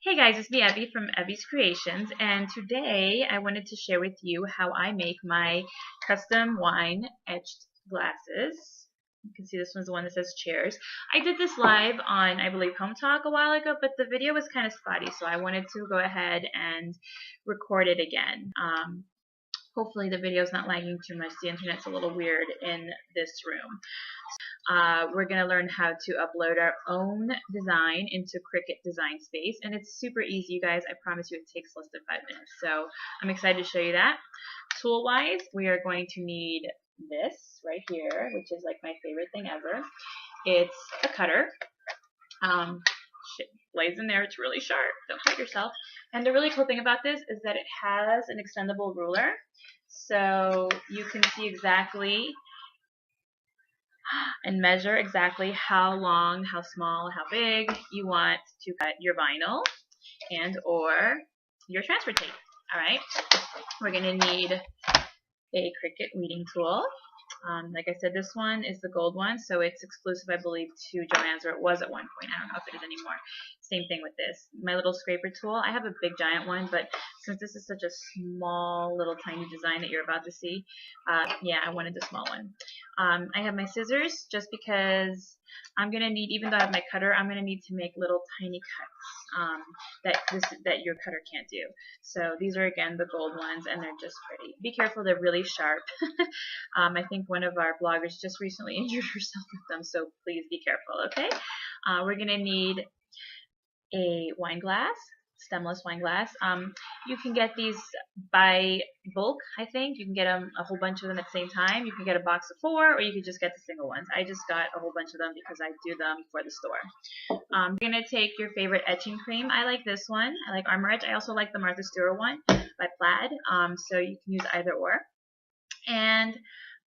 Hey guys, it's me Evie from Evie's Creations, and today I wanted to share with you how I make my custom wine etched glasses. You can see this one's the one that says cheers. I did this live on, I believe, Home Talk a while ago, but the video was kind of spotty, so I wanted to go ahead and record it again. Hopefully the video is not lagging too much. The internet's a little weird in this room. We're going to learn how to upload our own design into Cricut Design Space, and it's super easy, you guys. I promise you it takes less than 5 minutes. So I'm excited to show you that. Tool-wise, we are going to need this right here, which is like my favorite thing ever. It's a cutter. Shit, blades in there. It's really sharp. Don't cut yourself. And the really cool thing about this is that it has an extendable ruler, so you can see exactly and measure exactly how long, how small, how big you want to cut your vinyl and or your transfer tape. Alright, we're going to need a Cricut weeding tool. Like I said, this one is the gold one, so it's exclusive, I believe, to Joann's, or it was at one point. I don't know if it is anymore. Same thing with this. My little scraper tool, I have a big giant one, but since this is such a small little tiny design that you're about to see, yeah, I wanted the small one. I have my scissors just because I'm going to need, even though I have my cutter, I'm going to need to make little tiny cuts that your cutter can't do. So these are, again, the gold ones, and they're just pretty. Be careful, they're really sharp. I think one of our bloggers just recently injured herself with them, so please be careful, okay? We're going to need a wine glass, stemless wine glass. You can get these by bulk, I think. You can get them, a whole bunch of them at the same time. You can get a box of 4, or you can just get the single ones. I just got a whole bunch of them because I do them for the store. You're going to take your favorite etching cream. I like this one. I like Armor Etch. I also like the Martha Stewart one by Plaid, so you can use either or. And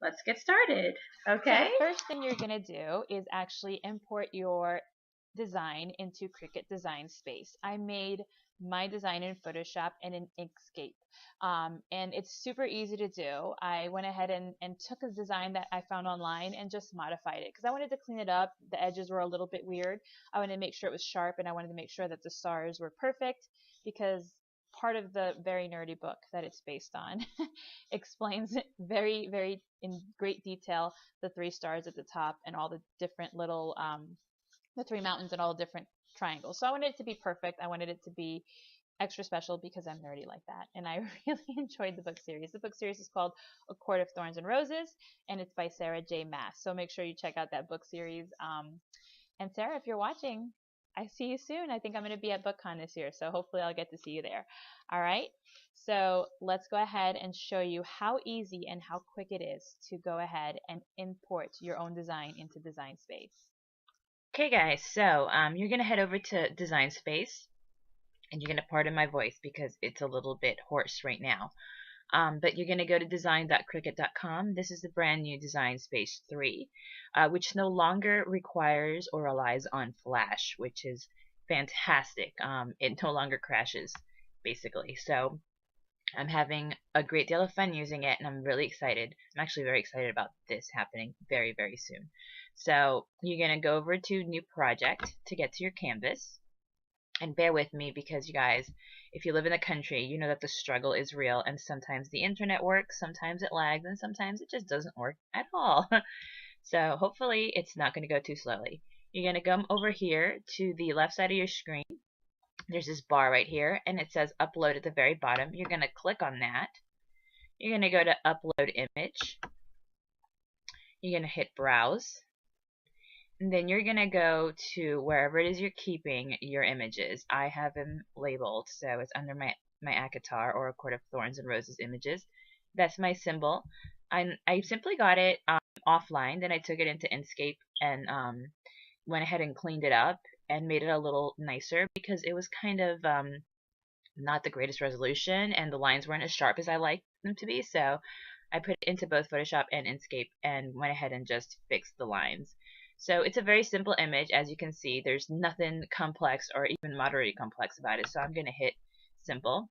let's get started, okay? So the first thing you're going to do is actually import your design into Cricut Design Space. I made my design in Photoshop and in Inkscape, and it's super easy to do. I went ahead and took a design that I found online and just modified it because I wanted to clean it up. The edges were a little bit weird. I wanted to make sure it was sharp, and I wanted to make sure that the stars were perfect because part of the very nerdy book that it's based on explains very, very in great detail the 3 stars at the top and all the different little the 3 mountains and all the different triangles. So I wanted it to be perfect. I wanted it to be extra special because I'm nerdy like that. And I really enjoyed the book series. The book series is called A Court of Thorns and Roses, and it's by Sarah J. Maas. So make sure you check out that book series. And Sarah, if you're watching, I see you soon. I think I'm going to be at BookCon this year, so hopefully I'll get to see you there. All right, so let's go ahead and show you how easy and how quick it is to go ahead and import your own design into Design Space. Okay guys, so you're going to head over to Design Space, and you're going to pardon my voice because it's a little bit hoarse right now. But you're going to go to design.cricut.com. This is the brand new Design Space 3, which no longer requires or relies on Flash, which is fantastic. It no longer crashes, basically. So I'm having a great deal of fun using it, and I'm really excited. I'm actually very excited about this happening very, very soon. So you're going to go over to New Project to get to your canvas. And bear with me because, you guys, if you live in the country, you know that the struggle is real, and sometimes the internet works, sometimes it lags, and sometimes it just doesn't work at all. So hopefully it's not going to go too slowly. You're going to come over here to the left side of your screen. There's this bar right here, and it says Upload at the very bottom. You're going to click on that. You're going to go to Upload Image. You're going to hit Browse. And then you're going to go to wherever it is you're keeping your images. I have them labeled, so it's under my ACOTAR, or A Court of Thorns and Roses images. That's my symbol. I simply got it offline, then I took it into Inkscape and went ahead and cleaned it up and made it a little nicer because it was kind of not the greatest resolution, and the lines weren't as sharp as I liked them to be, so I put it into both Photoshop and Inkscape and went ahead and just fixed the lines. So it's a very simple image. As you can see, there's nothing complex or even moderately complex about it. So I'm going to hit simple.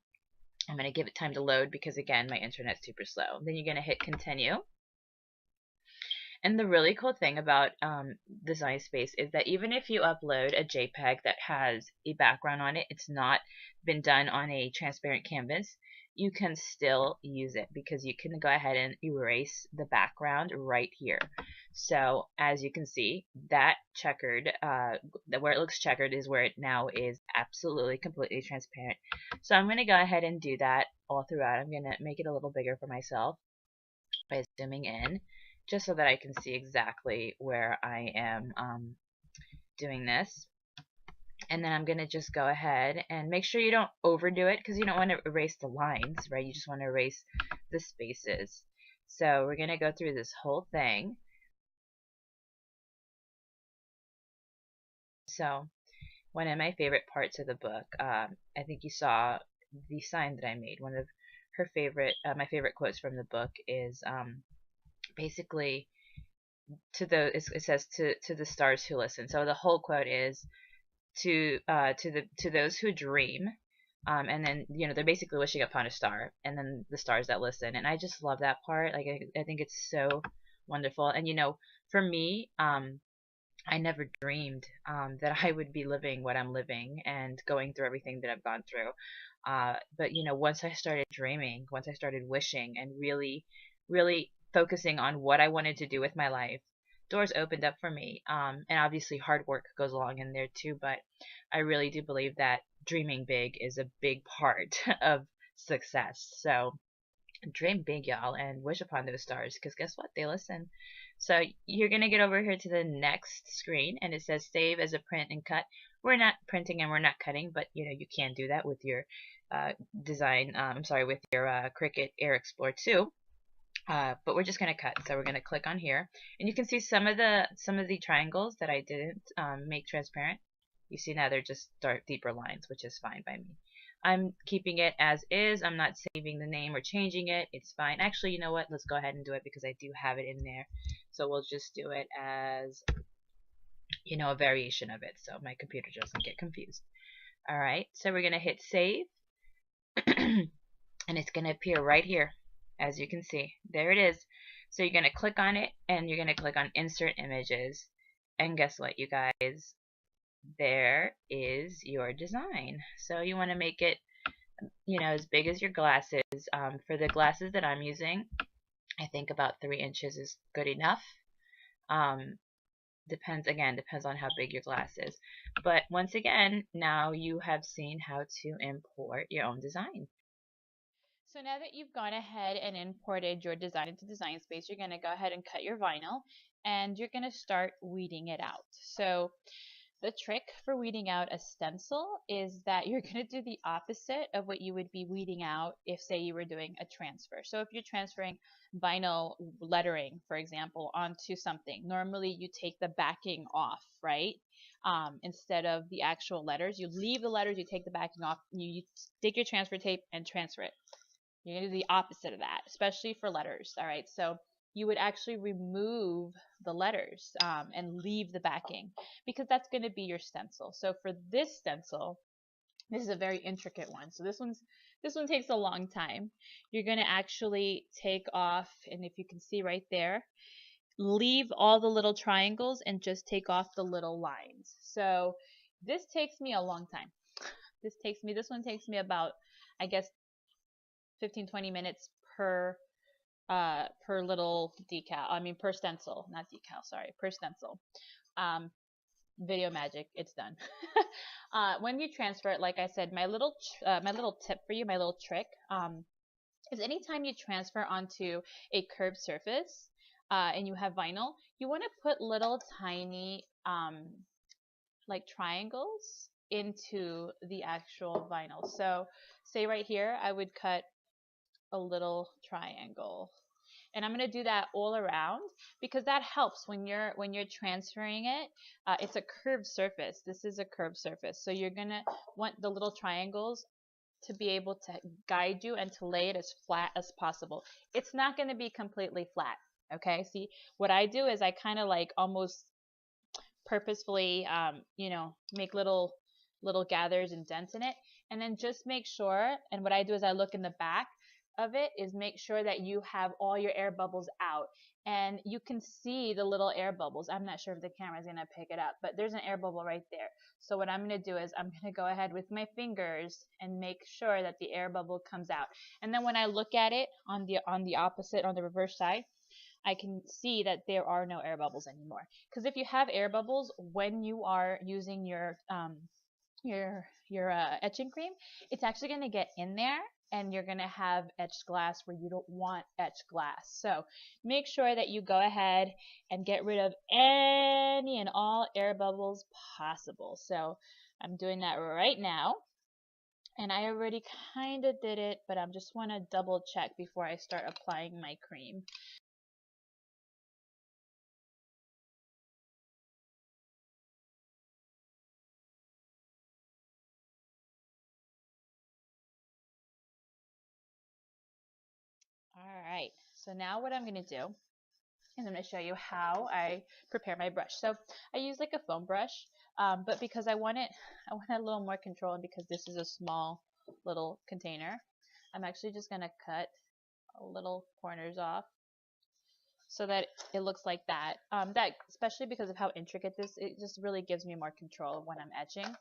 I'm going to give it time to load because, again, my internet's super slow. Then you're going to hit continue. And the really cool thing about Design Space is that even if you upload a JPEG that has a background on it, it's not been done on a transparent canvas, you can still use it because you can go ahead and erase the background right here. So as you can see, that checkered, where it looks checkered is where it now is absolutely completely transparent. So I'm going to go ahead and do that all throughout. I'm going to make it a little bigger for myself by zooming in, just so that I can see exactly where I am doing this. And then I'm going to just go ahead and make sure you don't overdo it because you don't want to erase the lines, right? You just want to erase the spaces. So we're going to go through this whole thing. So one of my favorite parts of the book, I think you saw the sign that I made. One of her favorite, my favorite quotes from the book is basically it says to the stars who listen. So the whole quote is to those who dream, and then they're basically wishing upon a star, and then the stars that listen. And I just love that part. Like I think it's so wonderful. And for me, I never dreamed that I would be living what I'm living and going through everything that I've gone through. But once I started dreaming, once I started wishing and really, really focusing on what I wanted to do with my life, doors opened up for me. And obviously hard work goes along in there too, but I really do believe that dreaming big is a big part of success. So dream big, y'all, and wish upon those stars, because guess what? They listen. So you're going to get over here to the next screen, and it says save as a print and cut. We're not printing and we're not cutting, but you can do that with your with your Cricut Air Explorer 2. But we're just going to cut. So we're going to click on here, and you can see some of the triangles that I didn't make transparent. You see now they're just dark, deeper lines, which is fine by me. I'm keeping it as is. I'm not saving the name or changing it. It's fine. Actually, you know what? Let's go ahead and do it because I do have it in there. So we'll just do it as, a variation of it so my computer doesn't get confused. All right. So we're going to hit save, and it's going to appear right here. As you can see, there it is. So you're going to click on it, and you're going to click on insert images. And guess what, you guys? There is your design. So you want to make it, as big as your glasses. For the glasses that I'm using, I think about 3 inches is good enough. Depends on how big your glass is. But once again, now you have seen how to import your own design. So now that you've gone ahead and imported your design into Design Space, you're going to go ahead and cut your vinyl, and you're going to start weeding it out. So the trick for weeding out a stencil is that you're going to do the opposite of what you would be weeding out if, say, you were doing a transfer. So if you're transferring vinyl lettering, for example, onto something, normally you take the backing off, right? Instead of the actual letters. You leave the letters, you take the backing off, you stick your transfer tape and transfer it. You're going to do the opposite of that, especially for letters, all right? So you would actually remove the letters and leave the backing because that's going to be your stencil. So for this stencil, this is a very intricate one. So this one takes a long time. You're going to actually take off, and if you can see right there, leave all the little triangles and just take off the little lines. So this takes me a long time. This one takes me about, I guess, 15-20 minutes per little per stencil, not decal, sorry, per stencil. Video magic, it's done. When you transfer it, like I said, my little tip for you, my little trick, is anytime you transfer onto a curved surface and you have vinyl, you want to put little tiny like triangles into the actual vinyl. So say right here, I would cut a little triangle, and I'm going to do that all around because that helps when you're transferring it. It's a curved surface. This is a curved surface, so you're going to want the little triangles to be able to guide you and to lay it as flat as possible. It's not going to be completely flat, okay? See, what I do is I kind of like almost purposefully make little gathers and dents in it, and then just make sure, and what I do is I look in the back of it is make sure that you have all your air bubbles out, and you can see the little air bubbles. I'm not sure if the camera's gonna pick it up, but there's an air bubble right there. So what I'm gonna do is I'm gonna go ahead with my fingers and make sure that the air bubble comes out. And then when I look at it on the opposite, on the reverse side, I can see that there are no air bubbles anymore. Because if you have air bubbles when you are using your etching cream, it's actually going to get in there and you're going to have etched glass where you don't want etched glass. So make sure that you go ahead and get rid of any and all air bubbles possible. So I'm doing that right now. And I already kind of did it, but I just want to double check before I start applying my cream. All right, so now what I'm going to do is I'm going to show you how I prepare my brush. So I use like a foam brush, but because I want a little more control, and because this is a small little container, I'm actually just going to cut little corners off so that it looks like that. That especially because of how intricate this, it just really gives me more control when I'm etching.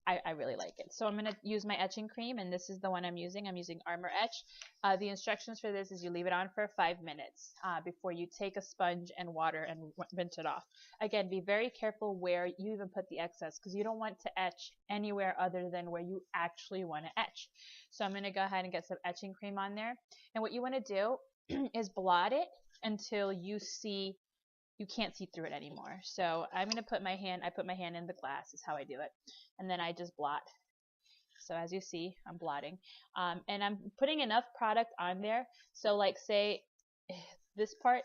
I really like it. So I'm going to use my etching cream, and this is the one I'm using. I'm using Armor Etch. The instructions for this is you leave it on for 5 minutes before you take a sponge and water and rinse it off. Again, be very careful where you even put the excess, because you don't want to etch anywhere other than where you actually want to etch. So I'm going to go ahead and get some etching cream on there. And what you want to do is blot it until you can't see through it anymore. So I'm going to put my hand in the glass is how I do it. And then I just blot. So as you see, I'm blotting. And I'm putting enough product on there. So like say this part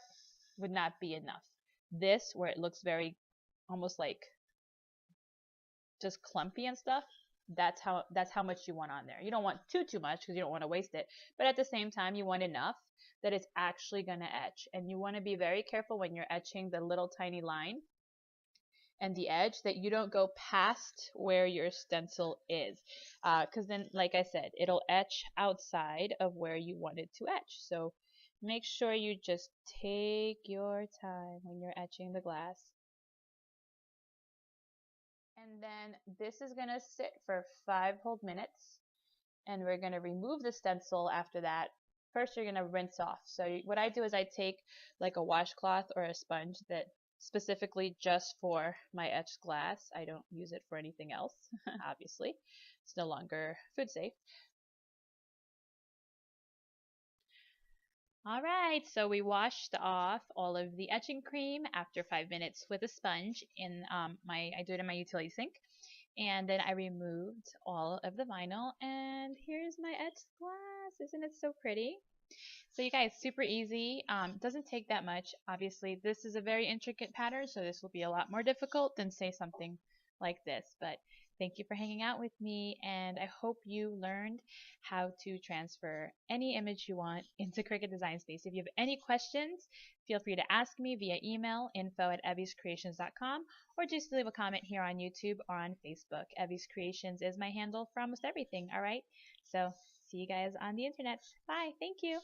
would not be enough. This, where it looks very almost like just clumpy and stuff, that's how much you want on there. You don't want too much because you don't want to waste it. But at the same time, you want enough that it's actually going to etch. And you want to be very careful when you're etching the little tiny line and the edge that you don't go past where your stencil is, because then, like I said, it'll etch outside of where you want it to etch. So make sure you just take your time when you're etching the glass. And then this is going to sit for 5 whole minutes, and we're going to remove the stencil after that. First, you're going to rinse off. So what I do is I take like a washcloth or a sponge that specifically just for my etched glass. I don't use it for anything else, obviously. It's no longer food safe. All right, so we washed off all of the etching cream after 5 minutes with a sponge in I do it in my utility sink. And then I removed all of the vinyl, and here's my etched glass. Isn't it so pretty? So you guys, super easy. Doesn't take that much. Obviously, this is a very intricate pattern, so this will be a lot more difficult than say something like this. But thank you for hanging out with me, and I hope you learned how to transfer any image you want into Cricut Design Space. If you have any questions, feel free to ask me via email, info@evviescreations.com, or just leave a comment here on YouTube or on Facebook. Evvies Creations is my handle for almost everything, all right? So see you guys on the internet. Bye. Thank you.